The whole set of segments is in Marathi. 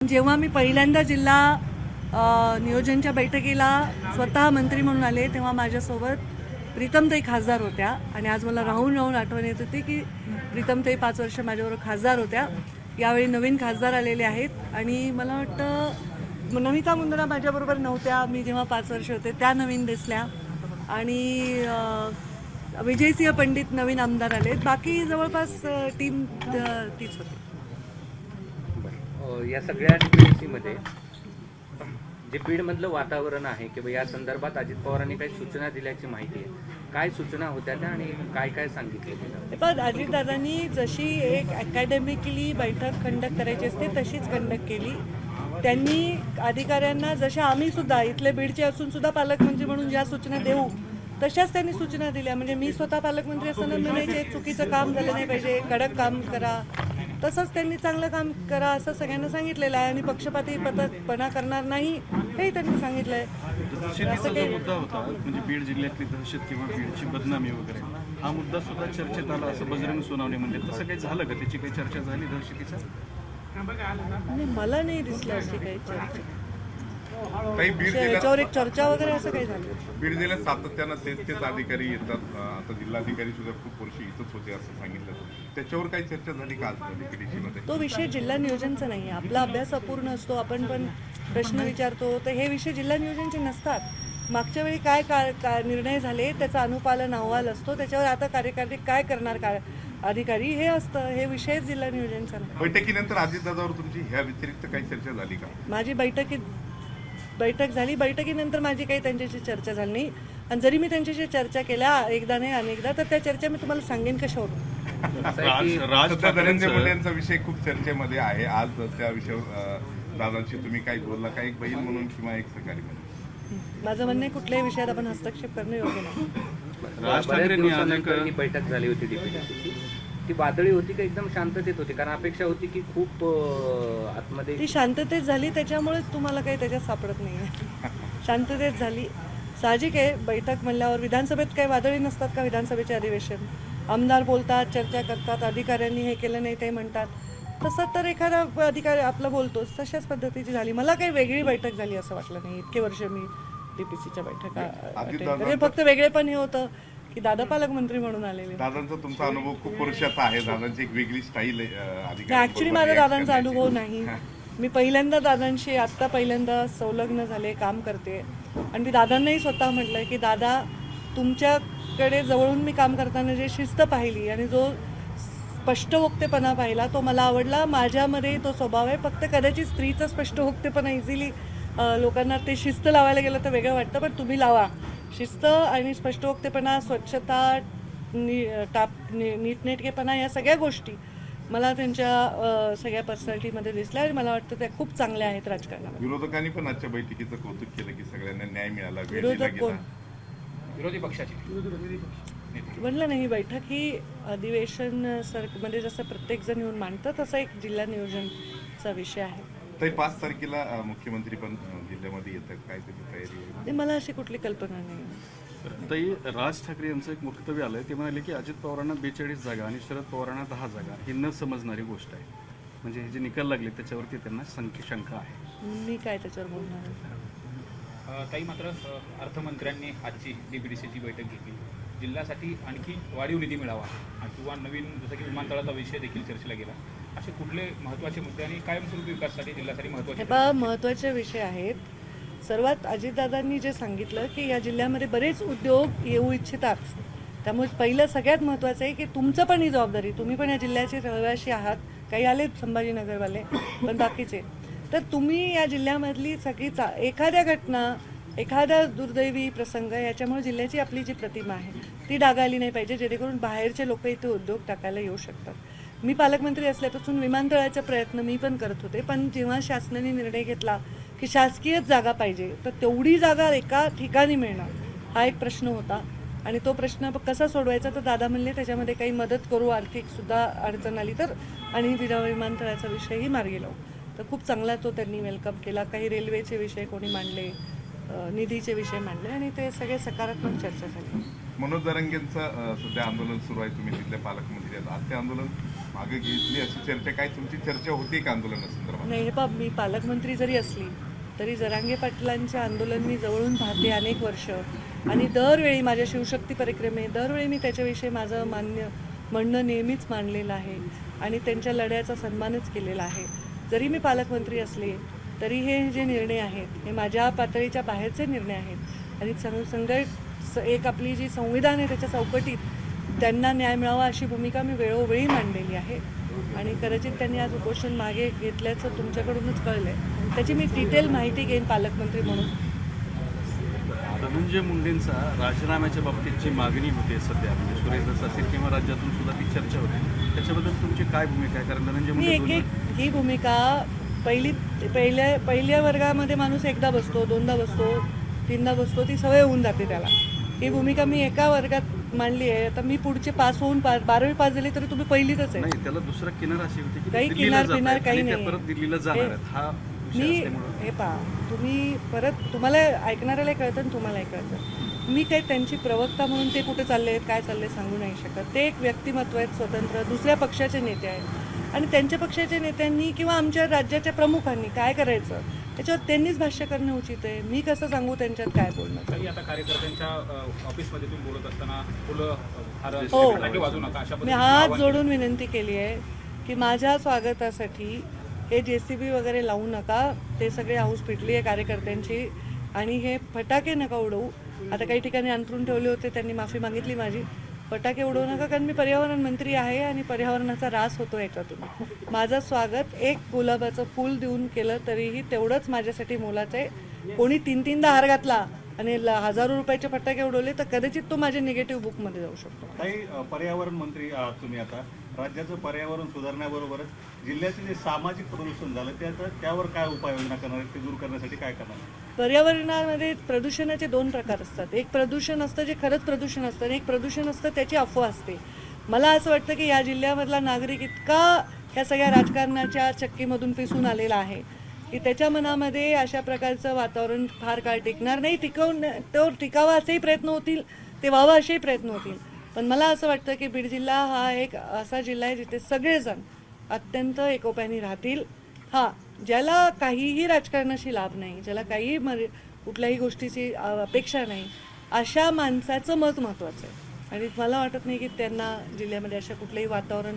जेव्हा मी पहिल्यांदा जिल्हा नियोजनच्या बैठकीला स्वतः मंत्री म्हणून आले तेव्हा माझ्यासोबत प्रीतमताई खासदार होत्या आणि आज मला राहून राहून आठवण येत होती की प्रीतमताई 5 वर्ष माझ्याबरोबर खासदार होत्या. यावेळी नवीन खासदार आलेले आहेत आणि मला वाटतं नमिता मुंदडा माझ्याबरोबर नव्हत्या. मी जेव्हा 5 वर्ष होते त्या नवीन दिसल्या आणि विजयसिंह पंडित नवीन आमदार आले. बाकी जवळपास टीम तीच होती. या सगळ्या डिप्लोमसीमध्ये जे बीडमधलं वातावरण आहे की या संदर्भात अजित पवारांनी काही सूचना दिल्याची माहिती आहे. काय सूचना होत्या त्या आणि काय काय सांगितले? पण अजितदादांनी जशी एक अकॅडमिकली बैठक कंडक्ट करायची असते तशीच कंडक्ट केली. त्यांनी अधिकाऱ्यांना जशा आम्ही सुद्धा इथले बीडचे असून सुद्धा पालकमंत्री म्हणून ज्या सूचना देऊ तशाच त्यांनी सूचना दिल्या. म्हणजे मी स्वतः पालकमंत्री असताना म्हणायचे चुकीचं काम झालं नाही पाहिजे, कडक काम करा. तसंच त्यांनी चांगलं काम करा असं सगळ्यांना सांगितलेलं आहे आणि पक्षपातीपणा करणार नाही हेही त्यांनी सांगितलं आहे. असं काही मुद्दा होता म्हणजे बीड जिल्ह्यातली दहशत किंवा बीडची बदनामी वगैरे हा मुद्दा सुद्धा चर्चेत आला असं बजरंग सोनवणे म्हणजे तसं काही झालं का? त्याची काही चर्चा झाली दहशतीचा? मला नाही दिसलं अशी काही चर्चा. बीड याच्यावर एक चर्चा वगैरे असं काही झालं? बीड जिल्ह्यात सातत्यानं तेच अधिकारी येतात. आता जिल्हाधिकारी सुद्धा खूप वर्ष इथंच होते असं सांगितलं. त्याच्यावर काही चर्चा झाली का आज? तो विषय जिल्हा नियोजनचा नाही आहे. आपला अभ्यास अपूर्ण असतो, आपण पण प्रश्न विचारतो, तर हे विषय जिल्हा नियोजनचे नसतात. मागच्या वेळी काय निर्णय झाले त्याचा अनुपालन अहवाल असतो, त्याच्यावर आता कार्यकारी काय करणार अधिकारी हे असतं. हे विषय जिल्हा नियोजनचा नाही. बैठकीनंतर अजितदादावर तुमची ह्या व्यतिरिक्त काही चर्चा झाली का? माझी बैठक झाली. बैठकीनंतर माझी काही त्यांच्याशी चर्चा झाली नाही आणि जरी मी त्यांच्याशी चर्चा केल्या एकदा नाही अनेकदा तर त्या चर्चा मी तुम्हाला सांगेन कशावर. धनंजय मुंडे यांचा विषय खूप चर्चेमध्ये आहे. आज त्या विषयावर दादांशी तुम्ही काही बोलला का, एक बहीण म्हणून किंवा एक सहकारी म्हणून? माझं म्हणणं आहे कुठल्याही विषयात आपण हस्तक्षेप करणं योग्य नाही. राज ठाकरे बैठक झाली होती ती वादळी होती का एकदम शांततेत होती? कारण अपेक्षा होती की खूप आतमध्ये ती शांततेत झाली त्याच्यामुळेच तुम्हाला काही त्याच्यात सापडत नाही आहे. शांततेत झाली साहजिक आहे. बैठक म्हणल्यावर विधानसभेत काही वादळी नसतात का? विधानसभेचे अधिवेशन आमदार बोलतात, चर्चा करतात, अधिकाऱ्यांनी हे केलं नाही ते म्हणतात. तसं तर एखादा अधिकारी आपलं बोलतोच तशाच पद्धतीची झाली. मला काही वेगळी बैठक झाली असं वाटलं नाही. इतके वर्ष मी DPCच्या बैठका फक्त वेगळे पण हे होतं की दादा पालकमंत्री म्हणून आलेले. दादांचा तुमचा अनुभव खूप वर्षाचा आहे. दादांची एक वेगळी स्टाईल आहे. ऍक्च्युली माझा दादांचा अनुभव नाही. मी पहिल्यांदा दादांशी आत्ता पहिल्यांदा संलग्न झाले, काम करते आणि मी दादांनाही स्वतः म्हटलंय की दादा तुमच्याकडे जवळून मी काम करताना जे शिस्त पाहिली आणि जो स्पष्टवक्तेपणा पाहिला तो मला आवडला. माझ्यामध्ये तो स्वभाव आहे. फक्त कदाचित स्त्रीचा स्पष्टवक्तेपणा इझिली लोकांना ते शिस्त लावायला गेलं तर वेगळं वाटतं, पण तुम्ही लावा. शिस्त आणि स्पष्टवक्तेपणा, स्वच्छता, नीटनेटकेपणा या सगळ्या गोष्टी मला त्यांच्या सगळ्या पर्सनॅलिटीमध्ये दिसल्या आणि मला वाटतं त्या खूप चांगल्या आहेत राजकारणामध्ये. विरोधकांनी पण आजच्या बैठकीचं कौतुक केलं की सगळ्यांना न्याय मिळाला. विरोधक कोण? विरोधी पक्षाचे म्हटलं नाही. बैठक ही अधिवेशन म्हणजे जसं प्रत्येकजण येऊन मांडतं तसा एक जिल्हा नियोजनचा विषय आहे. तरी 5 तारखेला मुख्यमंत्री पण जिल्ह्यामध्ये येतात. काय त्याची तयारी आहे? मला अशी कुठली कल्पना नाही. ताई, राज ठाकरे यांचं एक वक्तव्य आलंय. ते म्हणाले की अजित पवारांना 42 जागा आणि शरद पवारांना 10 जागा ही न समजणारी गोष्ट आहे. म्हणजे हे जे निकाल लागले त्याच्यावरती त्यांना शंका आहे. मी काय त्याच्यावर बोलणार आहे? काही मात्र अर्थमंत्र्यांनी आजची DPDCची बैठक घेतली. जिल्ह्यासाठी आणखी वाढीव निधी मिळावा किंवा नवीन जसं की विमानतळाचा विषय देखील चर्चेला गेला. असे कुठले महत्त्वाचे मुद्दे आणि कायमस्वरूपी विकासासाठी जिल्ह्यासाठी महत्त्वाचे विषय आहेत. सर्वात अजितदादांनी जे सांगितलं की या जिल्ह्यामध्ये बरेच उद्योग येऊ इच्छितात. त्यामुळे पहिलं सगळ्यात महत्त्वाचं आहे की तुमचं पण ही जबाबदारी. तुम्ही पण या जिल्ह्याचे रहिवासी आहात. काही आलेत संभाजीनगरवाले पण बाकीचे. तर तुम्ही या जिल्ह्यामधली सगळी एखाद्या घटना, एखादा दुर्दैवी प्रसंग याच्यामुळे जिल्ह्याची आपली जी प्रतिमा आहे ती डागाळली नाही पाहिजे, जेणेकरून बाहेरचे लोक इथे उद्योग टाकायला येऊ शकतात. मी पालकमंत्री असल्यापासून विमानतळाचा प्रयत्न मी पण करत होते, पण जेव्हा शासनाने निर्णय घेतला की शासकीयच जागा पाहिजे तर तेवढी जागा एका ठिकाणी मिळणं हा एक प्रश्न होता आणि तो प्रश्न कसा सोडवायचा तर दादा म्हणले त्याच्यामध्ये काही मदत करू, आर्थिकसुद्धा अडचण आली तर, आणि विमानतळाचा विषयही मार्गी लावू. तर खूप चांगला तो त्यांनी वेलकम केला. काही रेल्वेचे विषय कोणी मांडले, निधीचे विषय मांडले आणि ते सगळे सकारात्मक चर्चा झाली. मनोज जरांगेंचं सध्या आंदोलन सुरू आहे. तुम्ही तिथले पालकमंत्री आहेत. आज ते आंदोलन मागे घेतली अशी चर्चा, काय तुमची चर्चा होती का आंदोलनासंदर्भात? नाही, हे मी पालकमंत्री जरी असली तरी जरांगे पाटलांचे आंदोलन मी जवळून पाहते अनेक वर्ष, आणि दरवेळी माझ्या शिवशक्ती परिक्रमे दरवेळी मी त्याच्याविषयी माझं म्हणणं नेहमीच मांडलेलं आहे आणि त्यांच्या लढ्याचा सन्मानच केलेला आहे. जरी मी पालकमंत्री असले तरी हे जे निर्णय आहेत हे माझ्या पातळीच्या बाहेरचे निर्णय आहेत आणि एक आपली जी संविधान आहे त्याच्या चौकटीत त्यांना न्याय मिळावा अशी भूमिका मी वेळोवेळी मांडलेली आहे. आणि कदाचित त्यांनी आज उपोषण मागे घेतल्याचं तुमच्याकडूनच कळलं आहे. त्याची मी डिटेल माहिती घेईन पालकमंत्री म्हणून. धनंजय मुंडेंचा राजीनाम्याच्या बाबतीतची मागणी होते सध्या, म्हणजे सुरेश दस असेल किंवा राज्यातून सुद्धा ती चर्चा होती, त्याच्याबद्दल तुमची काय भूमिका आहे? कारण धनंजय मी मुंडे ही भूमिका पहिल्या वर्गामध्ये माणूस एकदा बसतो, दोनदा बसतो, तीनदा बसतो, ती सवय होऊन जाते त्याला. ही भूमिका मी एका वर्गात मांडली आहे. आता मी पुढचे पास होऊन 12वी पास झाली तरी तुम्ही पहिलीच आहे. नाही, त्याला दुसरा किनार अशी होती की काही दिल्लीला किनार पिनार जात काही आणि त्या नाही. परत दिल्लीला जाणार आहेत. हा विषय मी असल्यामुळं हे पहा, तुम्ही परत तुम्हाला ऐकणाऱ्याला कळतं आणि तुम्हालाही कळतं. मी काही त्यांची प्रवक्ता म्हणून ते कुठे चालले आहेत काय चालले सांगू नाही शकत. ते एक व्यक्तिमत्व आहेत स्वतंत्र, दुसऱ्या पक्षाचे नेते आहेत आणि त्यांच्या पक्षाच्या नेत्यांनी किंवा आमच्या राज्याच्या प्रमुखांनी काय करायचं त्याच्यावर त्यांनीच भाष्य करणं उचित आहे. मी कसं सांगू त्यांच्यात काय बोलणं. काही आता कार्यकर्त्यांच्या ऑफिसमध्ये तुम्ही बोलत असताना फुलं हो. फटाके वाजू नका अशा मी पद्धतीने हात आवाहन जोडून विनंती केली आहे की माझ्या स्वागतासाठी हे JCB वगैरे लावू नका. ते सगळे हाऊस पिटली आहे कार्यकर्त्यांची आणि हे फटाके नका उडवू. आता काही ठिकाणी अंतरून ठेवले होते, त्यांनी माफी मागितली माझी. फटाके उडवू नका, कारण मी पर्यावरण मंत्री आहे आणि पर्यावरणाचा ऱ्हास होतो याच्यातून. माझं स्वागत एक गुलाबाचं फूल देऊन केलं तरीही तेवढंच माझ्यासाठी मोलाचं आहे. कोणी 3-3दा हार घातला आणि हजारो रुपयाचे फटाके उडवले तर कदाचित तो माझ्या निगेटिव्ह बुकमध्ये जाऊ शकतो. काही पर्यावरण मंत्री आहात तुम्ही आता. राज्याचं पर्यावरण सुधारण्याबरोबरच जिल्ह्याचे जे सामाजिक प्रदूषण झालं त्यावर काय उपाययोजना करणार आहेत, ते दूर करण्यासाठी काय करणार? पर्यावरणामध्ये प्रदूषणाचे 2 प्रकार असतात. एक प्रदूषण असतं जे खरंच प्रदूषण असतं आणि एक प्रदूषण असतं त्याची अफवा असते. मला असं वाटतं की या जिल्ह्यामधला नागरिक इतका ह्या सगळ्या राजकारणाच्या चक्कीमधून पिसून आलेला आहे की त्याच्या मनामध्ये अशा प्रकारचं वातावरण फार काळ टिकणार नाही. टिकावा असेही प्रयत्न होतील, ते व्हावं असेही प्रयत्न होतील. पण मला असं वाटतं की बीड जिल्हा हा एक असा जिल्हा आहे जिथे सगळेजण अत्यंत एकोप्याने राहतील. ज्याला काहीही राजकारणाशी लाभ नाही, ज्याला काहीही कुठल्याही गोष्टीची अपेक्षा नाही, अशा माणसाचं मत महत्त्वाचं आहे. आणि मला वाटत नाही की त्यांना जिल्ह्यामध्ये अशा कुठलंही वातावरण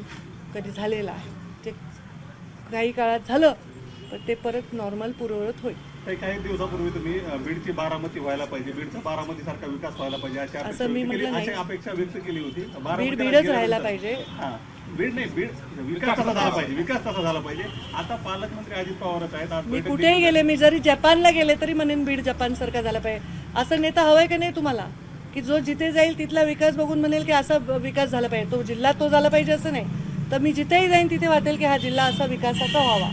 कधी झालेलं आहे. ते काही काळात झालं पण ते परत नॉर्मल पूर्ववत होईल. काही दिवसापूर्वी तुम्ही बीडची बारामती व्हायला पाहिजे, बीडचा बारामती सारखा विकास व्हायला पाहिजे अशी अपेक्षा व्यक्त केली होती. बीडच राहायला पाहिजे. बीड नाही, बीड विकास तसा झाला पाहिजे, विकास तसा झाला पाहिजे. आता पालकमंत्री अजित पवारच आहेत. मी कुठेही गेले, मी जरी जपानला गेले तरी म्हणेन बीड जपान सारखा झाला पाहिजे. असं नेता हवंय का नाही तुम्हाला की जो जिथे जाईल तिथला विकास बघून म्हणेल की असा विकास झाला पाहिजे, तो जिल्हा तो झाला पाहिजे असं नाही. तर मी जिथेही जाईन तिथे वाटेल की हा जिल्हा असा विकासाचा व्हावा.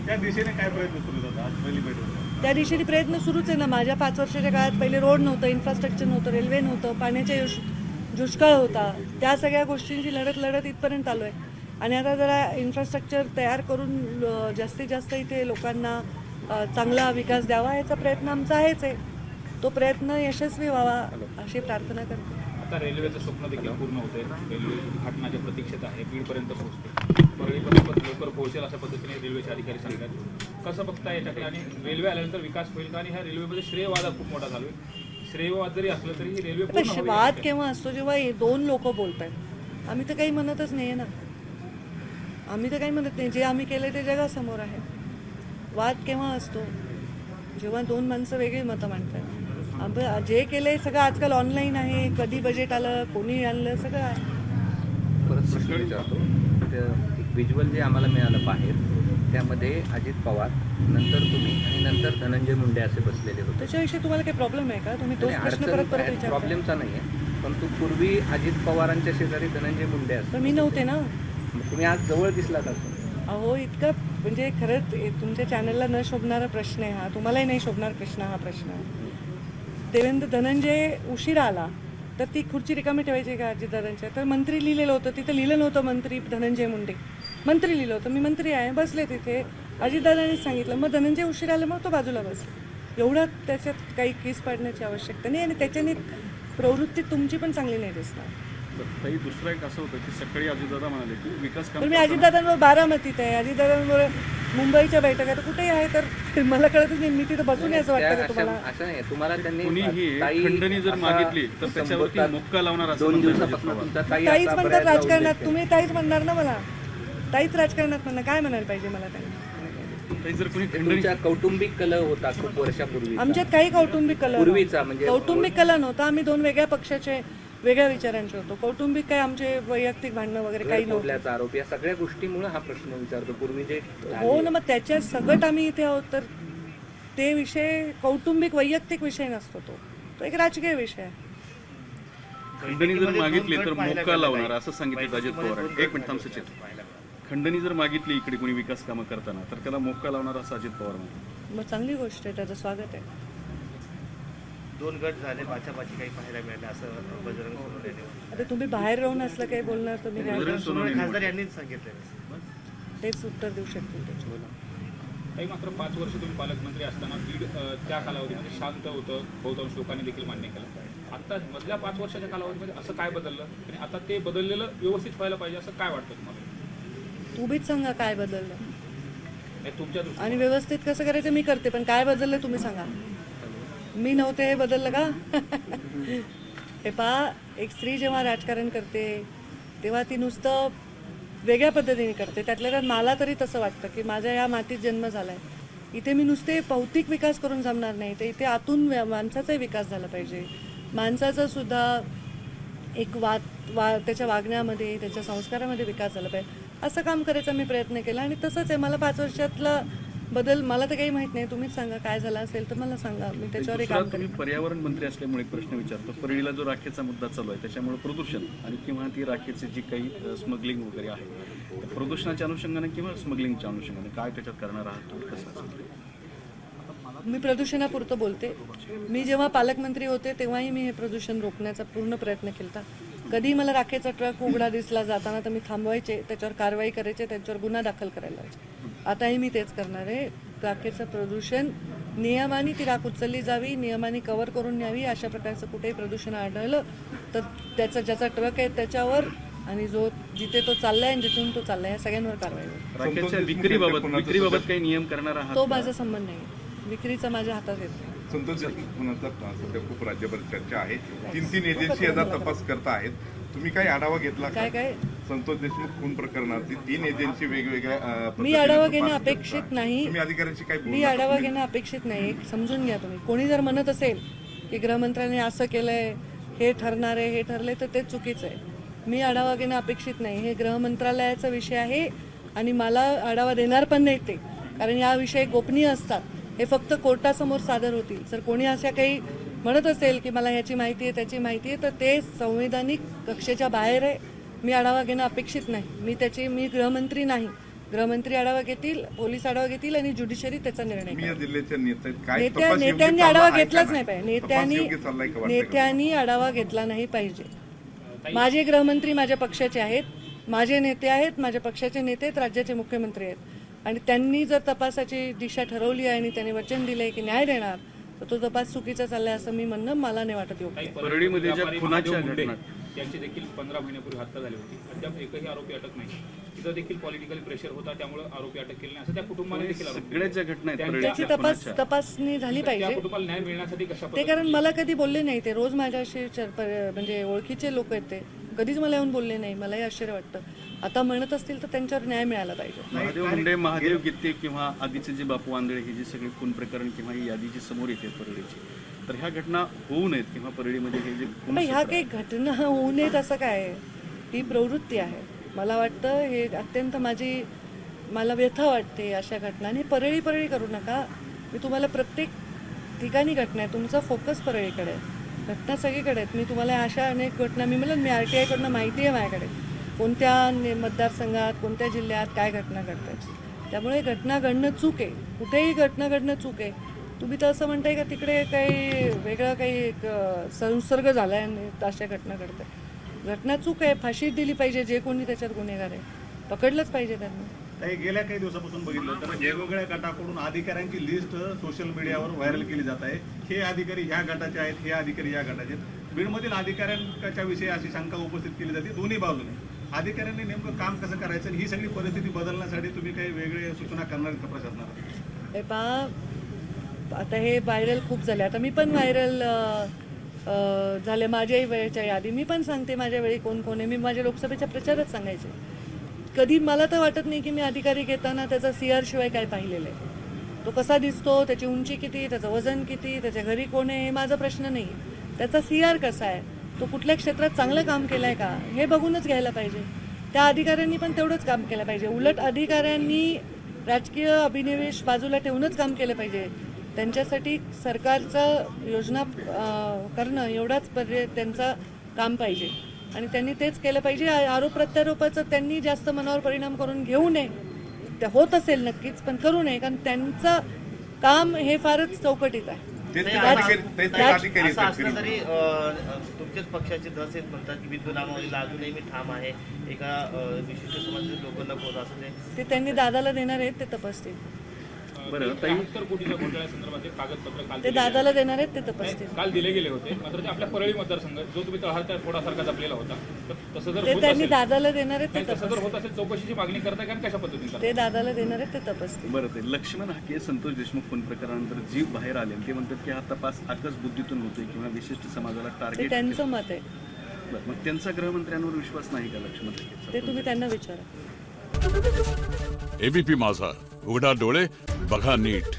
त्या दिशेने काय प्रयत्न सुरू होतात? आज पहिली बैठक त्या दिशेने प्रयत्न सुरूच आहे ना. माझ्या 5 वर्षाच्या काळात पहिले रोड नव्हतं, इन्फ्रास्ट्रक्चर नव्हतं, रेल्वे नव्हतं, पाण्याचा दुष्काळ होता. त्या सगळ्या गोष्टींची लढत इथपर्यंत आलो आहे. आणि आता जरा इन्फ्रास्ट्रक्चर तयार करून जास्तीत जास्त इथे लोकांना चांगला विकास द्यावा याचा प्रयत्न आमचा आहेच आहे. तो प्रयत्न यशस्वी व्हावा अशी प्रार्थना करते. आता रेल्वेचं स्वप्न देखील पूर्ण होते. रेल्वे उद्घाटनाच्या प्रतीक्षेत आहे, बीडपर्यंत पोहोचते, परळीपर्यंत लवकर पोहोचेल अशा पद्धतीने रेल्वेचे अधिकारी सांगतात. कसं बघता याच्याकडे आणि रेल्वे आल्यानंतर विकास होईल का? आणि ह्या रेल्वेमध्ये श्रेयवाद खूप मोठा चालू आहे. श्रेयवाद जरी असलं तरी ही रेल्वे पूर्ण हवी वाद आहे. केव्हा असतो? जेव्हा 2 लोक बोलत आहेत. आम्ही तर काही म्हणतच नाही ना. आम्ही तर काही म्हणत नाही. जे आम्ही केलं ते जगासमोर आहे. वाद केव्हा असतो? जेव्हा 2 माणसं वेगळी मतं मांडतात. जे केलंय सगळं आजकाल ऑनलाईन आहे. कधी बजेट आलं, कोणी आणलं, सगळं आहे. परत प्रश्न विचारतो. एक व्हिज्युअल जे आम्हाला मिळालं बाहेर त्यामध्ये अजित पवार, नंतर तुम्ही आणि नंतर धनंजय मुंडे असे बसलेले होते. त्याच्याविषयी तुम्हाला काही प्रॉब्लेम आहे का? तुम्ही तोच प्रश्न परत विचारता. प्रॉब्लेमचा नाही आहे, पण तू पूर्वी अजित पवारांच्या शेजारी धनंजय मुंडे असतात. तर मी नव्हते ना. तुम्ही आज जवळ दिसलात असं. अहो इतका म्हणजे खरंच तुमच्या चॅनलला न शोभणारा प्रश्न आहे हा. तुम्हालाही नाही शोभणार प्रश्न हा प्रश्न. देवेंद्र धनंजय उशिरा आला तर ती खुर्ची रिकामी ठेवायची का अजितदादांच्या? तर मंत्री लिहिलेलं होतं, तिथं लिहिलं नव्हतं मंत्री धनंजय मुंडे. मंत्री लिहिलं होतं, मी मंत्री आहे, बसले तिथे. अजितदादांनीच सांगितलं. मग धनंजय उशिरा आलं, मग तो बाजूला बसला. एवढं त्याच्यात काही केस पाडण्याची आवश्यकता नाही. आणि त्याच्याने प्रवृत्ती तुमची पण चांगली नाही दिसणार. ताई दुसरं एक असं होतं की सकाळी अजितदादा म्हणाले की विकास काम पण मी अजितदादांवर बारामतीत आहे, अजितदादांवर मुंबईच्या बैठका कुठेही आहे, तर मला कळतच नाही. मी तिथं बसून यायचं त्या वाटतं का अशा तुम्हाला? असं नाही तुम्हाला त्यांनी कुणीही ताई खंडणी जर असा मागितली तर त्याच्यावरती संबोधतात. मुक्का लावणार असं 2 म्हणतात अजित दिवसापासून पवार. तुमचा ताई ताईच असा म्हणतात बऱ्याचदा राजकारणात, उल्लेख तुम्ही ताईच म्हणणार ना मला. ताईच राजकारणात म्हणणार, काय म्हणायला पाहिजे मला त्यांनी? ताई जर कुणी आहे. खंडणी तुमच्या कौटुंबिक कलह होता खूप वर्षापूर्वी आमच्यात काही कौटुंबिक कलह पूर्वीचा नव्हता. म्हणजे कौटुंबिक कलह नव्हता. आम्ही 2 वेगळ्या पक्षाचे, वेगळ्या विचारांचे होतो. कौटुंबिक काय आमचे वैयक्तिक भांडणं वगैरे काही नव्हतं. फोडल्याचा आरोप या सगळ्या गोष्टीमुळे हा प्रश्न विचारतो. पूर्वी जे हो ना, मग त्याच्या सगट आम्ही इथे आहोत, तर ते विषय कौटुंबिक वैयक्तिक विषय नसतो. तो एक राजकीय विषय आहे. खंडणी जर मागितली तर मोका लावणार असं सांगितलं अजित पवारांनी. एक मिनिट थांब सचिन. खंडणी जर मागितली इकडे कोणी विकास कामं करताना तर त्याला मोका लावणार असं अजित पवार म्हणतात. मग चांगली गोष्ट आहे, त्याचं स्वागत आहे. 2 गट झाले, बाचाबाची काही पाहायला मिळालं असं बजरंग सोनवणे आता तुम्ही बाहेर राहून असलं काही बोलणार तर मी काय बजरंग सोनवणे खासदार यांनीच सांगितलं. तेच उत्तर देऊ शकते त्याच्यावर. काही मात्र 5 वर्ष तुम्ही पालकमंत्री असताना बीड त्या कालावधीमध्ये शांत होतं, बहुतांश लोकांनी देखील मान्य केलं. आता मधल्या 5 वर्षाच्या कालावधीमध्ये असं काय बदललं आणि आता ते बदललेलं व्यवस्थित व्हायला पाहिजे असं काय वाटतं तुम्हाला? तुम्हीच सांगा काय बदललं हे तुमच्या दृष्टीने आणि व्यवस्थित कसं करायचं मी करते, पण काय बदललं तुम्ही सांगा. मी नव्हते हे बदललं का? हे पहा, एक स्त्री जेव्हा राजकारण करते तेव्हा ती नुसतं वेगळ्या पद्धतीने करते. त्यातल्या त्यात मला तरी तसं वाटतं की माझ्या या मातीत जन्म झाला आहे. इथे मी नुसते भौतिक विकास करून जमणार नाही, तर इथे आतून माणसाचाही विकास झाला पाहिजे. माणसाचा सुद्धा एक त्याच्या वागण्यामध्ये, त्याच्या संस्कारामध्ये विकास झाला पाहिजे. असं काम करायचा मी प्रयत्न केला आणि तसंच आहे. मला 5 वर्षातला बदल मला तर काही माहित नाही. तुम्हीच सांगा काय झाला असेल तर मला सांगा, मी त्याच्यावर एक दुसरा काम तुम्ही करेन. पर्यावरण मंत्री असल्यामुळे एक प्रश्न विचारतो. परळीला जो राखेचा मुद्दा चालू आहे त्याच्यामुळे प्रदूषण आणि किंवा ती राखेची जी काही स्मगलिंग वगैरे आहे, त्या प्रदूषणाच्या अनुषंगाने किंवा स्मगलिंगच्या अनुषंगाने काय त्याच्यात करणार आहात तुम्ही, कसं असेल? मी प्रदूषणापुरतं बोलते. मी जेव्हा पालकमंत्री होते तेव्हाही मी हे प्रदूषण रोखण्याचा पूर्ण प्रयत्न केला. कधी मला राखेचा ट्रक उघडा दिसला जाताना तर मी थांबवायचे, त्याच्यावर कारवाई करायचे, त्यांच्यावर गुन्हा दाखल करायला लावायचे. आताही मी तेच करणार आहे. राखेचं प्रदूषण नियमाने ती राख उचलली जावी, नियमाने कव्हर करून न्यावी. अशा प्रकारचं कुठेही प्रदूषण आढळलं तर ज्याचा ट्रक आहे त्याच्यावर आणि जिथे तो चाललाय आणि जिथून तो चाललाय या सगळ्यांवर कारवाई होईल. राखेच्या विक्रीबाबत काही नियम करणार आहात तो का? माझा संबंध नाही. विक्रीचा माझ्या हातात येत नाही. संतोष देशमुखांचा सध्या खूप राज्यभर चर्चा आहे. 3 एजन्सी याचा तपास करता आहेत. तुम्ही काही आढावा घेतला का? काय संतोष देशमुख खून प्रकरणात 3 एजन्सी वेगवेगळ्या मी पद्धतीने आढावा तपास घेणं करतात. अपेक्षित नाही. तुम्ही अधिकाऱ्यांशी काही मी बोलला का? आढावा तुम्ही- घेणं अपेक्षित नाही. समजून घ्या तुम्ही. कोणी जर म्हणत असेल की गृहमंत्र्यांनी असं केलंय, हे ठरणार आहे, हे ठरलंय, तर ते चुकीचं आहे. मी आढावा घेणं अपेक्षित नाही. हे गृहमंत्रालयाचा विषय आहे आणि मला आढावा देणार पण नाही ते, कारण या विषय गोपनीय असतात. हे फक्त कोर्टासमोर सादर होतील. जर कोणी अशा काही म्हणत असेल की मला ह्याची माहिती आहे, त्याची माहिती आहे, तर ते संवैधानिक कक्षेच्या बाहेर आहे. मी आढावा घेणं अपेक्षित नाही. मी गृहमंत्री नाही. गृहमंत्री आढावा घेतील, पोलीस आढावा घेतील आणि ज्युडिशरी त्याचा निर्णय तुम्ही या करेल. जिल्ह्याच्या नेते आहेत. काय तपास योग्य नेत्यांनी चालला आढावा आहे का घेतलाच नाही पाहिजे. तपास योग्य चाललाय का वाटतंय का? नेत्यांनी आढावा घेतला नाही पाहिजे. माझे गृहमंत्री माझ्या पक्षाचे आहेत, माझे नेते आहेत, माझ्या पक्षाचे नेते आहेत, राज्याचे मुख्यमंत्री आहेत आणि त्यांनी जर तपासाची दिशा ठरवली आहे आणि त्यांनी वचन दिलंय की न्याय देणार, तर तो तपास चुकीचा चाललाय असं मी म्हणणं मला नाही वाटत योग्य. काही परळीमध्ये ज्या व्यापारी खुनाच्या महादेव मुंडे घटना- यांची देखील 15 महिन्यापूर्वी हत्या झाली होती. अद्याप एकही आरोपी अटक नाही. तिथं देखील पॉलिटिकल प्रेशर होता, त्यामुळे आरोपी अटक केले नाही असं त्या कुटुंबाने देखील आरोप सगळ्या ज्या घटना आहेत त्यांच्या- त्याची परळीच्या खुनाच्या, तपासणी झाली त्या पाहिजे. कुटुंबाला न्याय मिळण्यासाठी कशा ते पद्धतीने कारण मला कधी बोलले नाही. ते रोज माझ्याशी म्हणजे ओळखीचे लोक आहेत, ते कधीच मला येऊन बोलले नाही. मलाही आश्चर्य वाटतं. आता म्हणत असतील तर त्यांच्यावर न्याय मिळाला पाहिजे. महादेव मुंडे, महादेव गित्ते किंवा आधीचे जे बापू आंधळे हे जे सगळे खून प्रकरण किंवा ही यादी जी समोर येते परळीची, तर ह्या घटना होऊ नयेत किंवा परळीमध्ये हे जे खून पण ह्या सत्र काही घटना होऊ नयेत असं काय आहे? ही प्रवृत्ती आहे. मला वाटतं हे अत्यंत मला व्यथा वाटते अशा घटनांनी. परळी करू नका. मी तुम्हाला प्रत्येक ठिकाणी घटना आहे. तुमचा फोकस परळीकडे आहे. घटना सगळीकडे आहेत. मी तुम्हाला अशा अनेक घटना मी RTI कडनं माहिती आहे माझ्याकडे, कोणत्या मतदारसंघात, कोणत्या जिल्ह्यात काय घटना घडतात. त्यामुळे घटना घडणं चूक आहे. कुठेही घटना घडणं चूक आहे. तुम्ही तर असं म्हणताय का तिकडे काही वेगळा काही एक संसर्ग झाला आहे आणि अशा घटना घडतात. घटना चूक आहे. फाशी दिली पाहिजे. जे कोणी त्याच्यात गुन्हेगार आहे पकडलंच पाहिजे त्यांना. काही गेल्या काही दिवसापासून बघितलं तर वेगवेगळ्या गटाकडून अधिकाऱ्यांची लिस्ट सोशल मीडियावर व्हायरल केली जात आहे. हे अधिकारी ह्या गटाचे आहेत, हे अधिकारी या गटाचे आहेत. बीडमधील अधिकाऱ्यांच्या विषयी अशी शंका उपस्थित केली जाते दोन्ही बाजूने. अधिकाऱ्यांनी नेमकं काम कसं करायचं आणि ही सगळी परिस्थिती बदलण्यासाठी तुम्ही काही वेगळे सूचना करणार आहेत का प्रशासनाला? हे पहा, आता हे व्हायरल खूप झाले. आता मी पण व्हायरल झाले माझ्याही वेळेच्या यादी. मी पण सांगते माझ्या वेळी कोण कोण आहे. मी माझ्या लोकसभेच्या प्रचारात सांगायचे. कधी मला तर वाटत नाही की मी अधिकारी घेताना त्याचा CR शिवाय काय पाहिलेलं आहे. तो कसा दिसतो, त्याची उंची किती, त्याचं वजन किती, त्याच्या घरी कोण आहे, हे माझा प्रश्न नाही. त्याचा CR कसा आहे, तो कुठल्या क्षेत्रात चांगलं काम केलं आहे का, हे बघूनच घ्यायला पाहिजे. त्या अधिकाऱ्यांनी पण तेवढंच काम केलं पाहिजे. उलट अधिकाऱ्यांनी राजकीय अभिनिवेश बाजूला ठेवूनच काम केलं पाहिजे. त्यांच्यासाठी सरकारचं योजना करणं एवढाच त्यांचं काम पाहिजे आणि त्यांनी तेच केलं पाहिजे. आरोप प्रत्यारोपाचं त्यांनी जास्त मनावर परिणाम करून घेऊ नये. ते होत असेल नक्कीच, पण करू नये, कारण त्यांचं काम हे फारच चौकटीत आहे. असं असलं तरी तुमच्याच पक्षाचे दस आहेत म्हणतात की बिंदू नामावलीला अजूनही मी ठाम आहे, एका विशिष्ट समाजाचे लोक नको असं ते त्यांनी दादाला देणार आहेत, ते तपासतील. बरं, ताई. 73 कोटीच्या घोटाळ्यासंदर्भात कागदपत्र काल ते दादाला देणार आहेत, ते तपासतील. काल दिले गेले होते. मात्र ते आपल्या परळी मतदारसंघ जो तुम्ही तळहाच्या फोडासारखा जपलेला होता, तर तसं जर ते होत त्यांनी असेल, दादाला देणार आहेत, ते नाही, तसं जर तपासतील. होत असेल चौकशीची मागणी करताय कारण कशा पद्धतीने करताय? ते दादाला देणार आहेत, ते तपासतील. बरं, ते लक्ष्मण हाके संतोष देशमुख खून प्रकरणानंतर जी बाहेर आले ते म्हणतात की हा तपास आकस बुद्धीतून होतोय किंवा विशिष्ट समाजाला ते टार्गेट. त्यांचं मत आहे. बरं, मग त्यांचा गृहमंत्र्यांवर विश्वास नाही का लक्ष्मण हाकेचा? ते तुम्ही त्यांना विचारा. एबीपी माझा, उघडा डोळे बघा नीट.